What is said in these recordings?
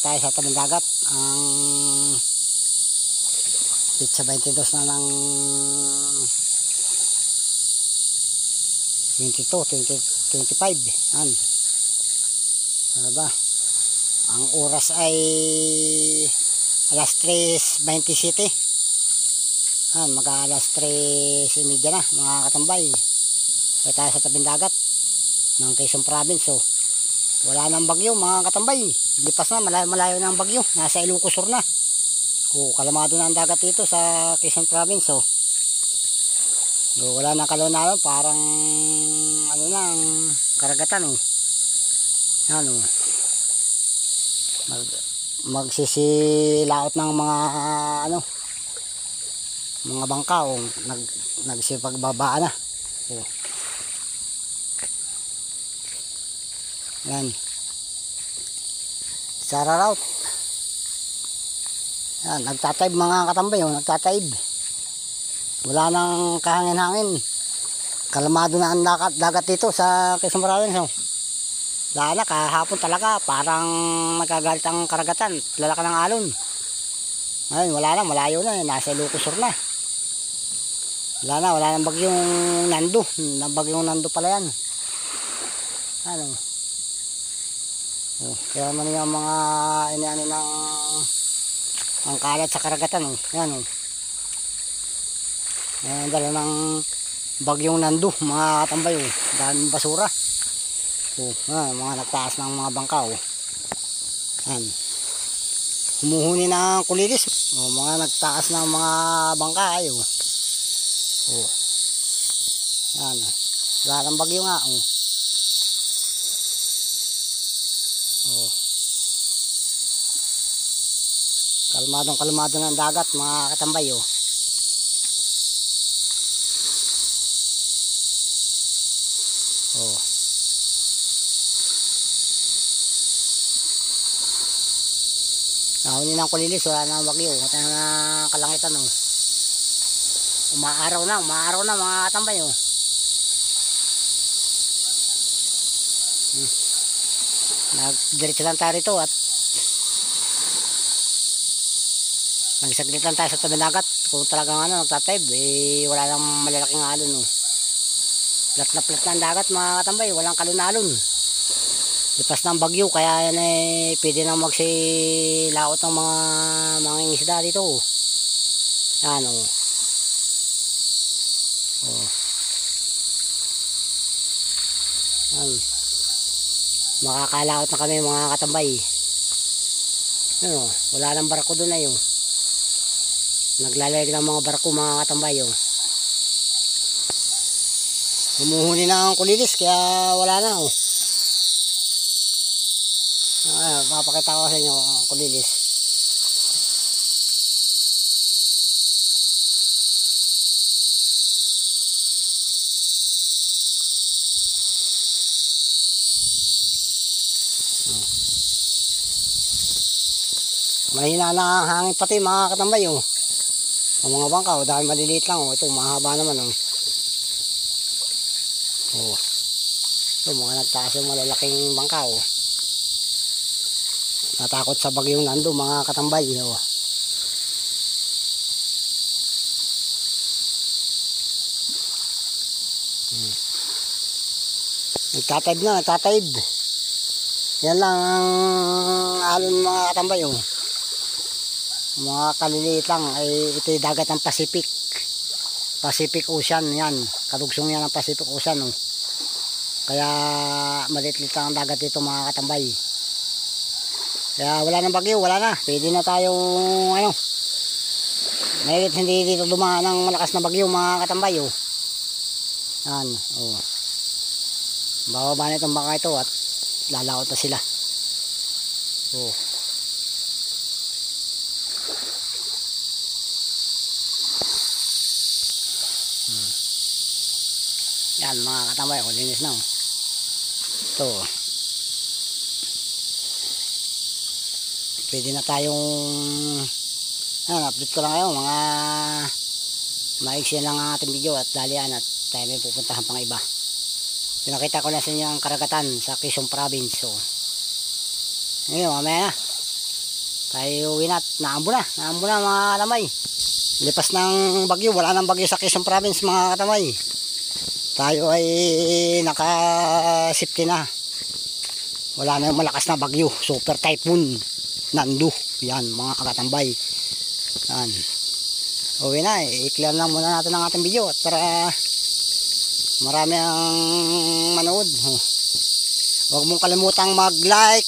tayo sa tabing dagat. Ang pizza 22 na ng 25. Yan. Ano ba? Ang oras ay alas 3:27. Yan, mag-alas 3:30 na mga katambay. Tayo tayo sa tabing dagat ng Quezon Province. So, wala nang bagyo mga katambay. Lipas na, malayo na ang bagyo. Nasa Ilocos Sur na. Kalamado na ang dagat dito sa Quezon Province. So, wala nang kalunalo. Parang ano na ang karagatan. Yan, magsisilaot ng mga mga bangka. Nagsipagbabaan na. Yan. Sararaut. Yan, nagtataib mga katambay, nagtataib. Wala nang kahangin-hangin. Kalamado na ang dagat dito sa Quezon Province. Wala na, kahapon talaga, parang nagagalit ang karagatan, lalaki ng alon. Ngayon, wala na, malayo na, nasa Ilocos Sur na. Wala nang bagyong Nando. Bagyong Nando pala yan. Ano? Kaya man yung mga iniano ng ang kalat sa karagatan. Yan. Dala ng bagyong Nando, mga katambay. Daming basura. Mga nagtaas ng mga bangka. Yan. Humuhuni ng kulilis. Mga nagtaas ng mga bangka. Yan. Wala ng bagyo nga. Kalmado ng dagat mga katambay. Nahuni ng kulilis, wala na bagyo. Mata na kalangitan. Umaaraw na mga katambay. Nagdiretso lang tayo rito at nagsaglit lang tayo sa tabing dagat. Kung talagang nagtataib, wala nang malalaking alon. Plat na ang dagat mga katambay, walang kalunalon. Lipas ng bagyo, kaya yan pwede nang magsilaot ng mga isda dito. Yan Yan. Makakalaot na kami mga katambay. Wala nang barko doon na naglalayag ng mga barko mga katambay. Humuhuni na ang kulilis, kaya wala na. Papakita ko sa inyo ang kulilis. Mahina na ang hangin pati mga katambay. Ang mga bangka dahil maliliit lang. Ito mahaba naman. Ito mga nagtaas yung malalaking bangka. Natakot sa bagyong Nando mga katambay. Nagtataib. Yan lang ang alon mga katambay. Mga kaliliit lang ay ito yung dagat ng Pacific Ocean. Yan, kadugsong yan ng Pacific Ocean. Kaya maliit-liit lang ang dagat dito mga katambay. Kaya wala nang bagyo, wala na. Pwede na tayong hindi dito dumaan ng malakas na bagyo mga katambay. Yan. Bababa na itong bangka ito at lalaot na sila. Yan mga katambay, linis na. Ito. Pwede na tayong update ko lang kayo mga maiksi lang ang ating video at dalian at tayo may pupuntahan pang iba. Pinakita ko na sa inyo ang karagatan sa Quezon Province. So, ngayon mamaya na tayo uwi na. Naambo na mga katamay. Lipas ng bagyo, wala nang bagyo sa Quezon Province mga katamay. Tayo ay naka-safety na. Wala na yung malakas na bagyo, super typhoon Nandu. Yan mga katambay. Yan. Uwi na, i-clear lang muna natin ang ating video at para marami ang manood. Huwag mong kalimutang mag-like,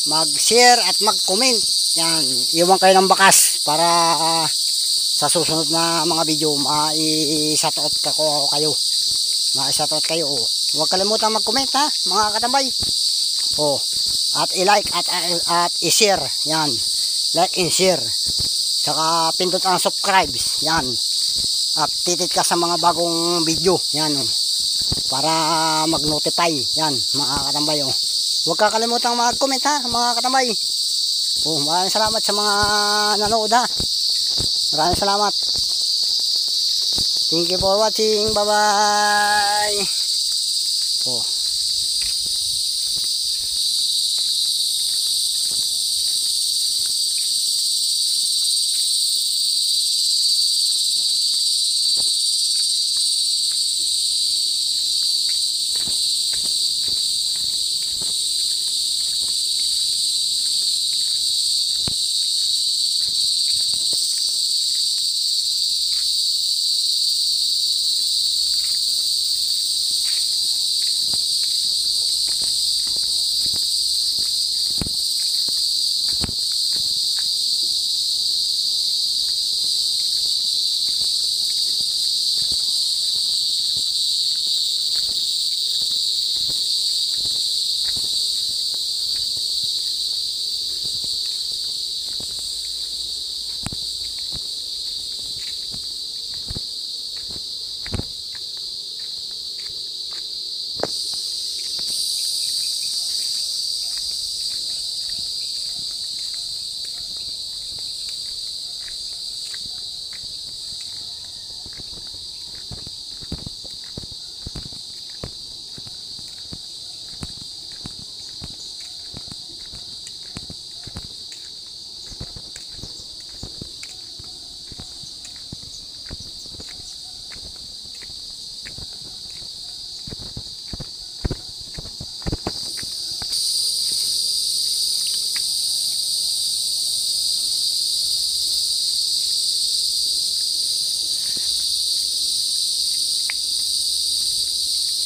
mag-share at mag-comment. Yan, iwan kayo ng bakas para sa susunod na mga video ma-shoutout kayo. Ma-shoutout kayo. Huwag kalimutang mag-comment ha, mga katambay. At i-like at i-share. Yan. Like and share. Saka pindot ang subscribe. Yan. Updated ka sa mga bagong video. Yan. Para mag-notify. Yan, mga katambay. Huwag kakalimutan mag-comment ha, mga katambay. Maraming salamat sa mga nanood ha. Maraming salamat. Thank you for watching. Bye-bye.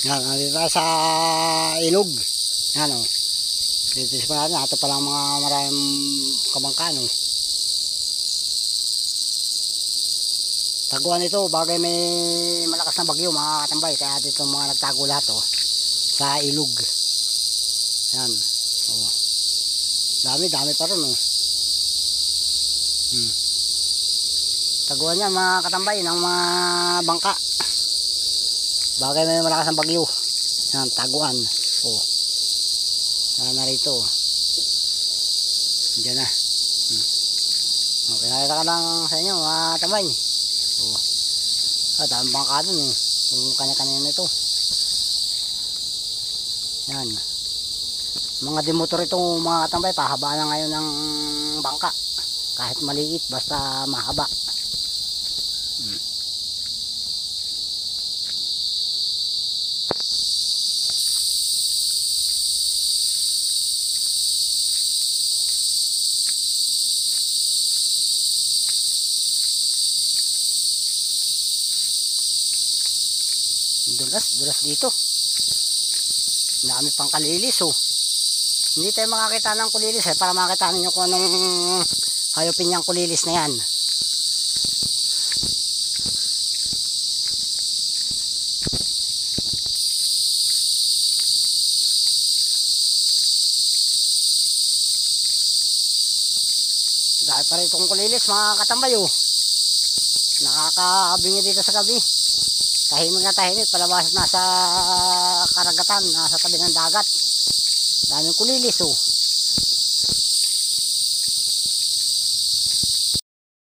Yan, nandito sa ilog. Yan o. Dito sa natin, ito palang mga maraming kabangka, no. Taguan ito, bagay may malakas na bagyo mga katambay. Kaya dito mga nagtago lahat o. Sa ilog. Yan. O. Dami pa rin o. Taguan yan mga katambay ng mga bangka. Bagay may malakas ang bagyo. Yan, taguan. Narito. Diyan na. Okay, nakita ka lang sa inyo mga tambay. Daming bangka dun eh. Yung kanya-kanya nito. Yan. Mga demotor ito mga katambay. Pahaba na ngayon ng bangka. Kahit maliit basta mahaba. Dulas dito. Dami pang kalilis Hindi tayo makakita ng kulilis para makita ninyo kung anong hayopin niyang kulilis na yan. Dahil pa rin itong kulilis mga katambay nakakabingi dito sa gabi. Tahimik na tahimik, palabas na sa karagatan, nasa tabi ng dagat. Daming kulilis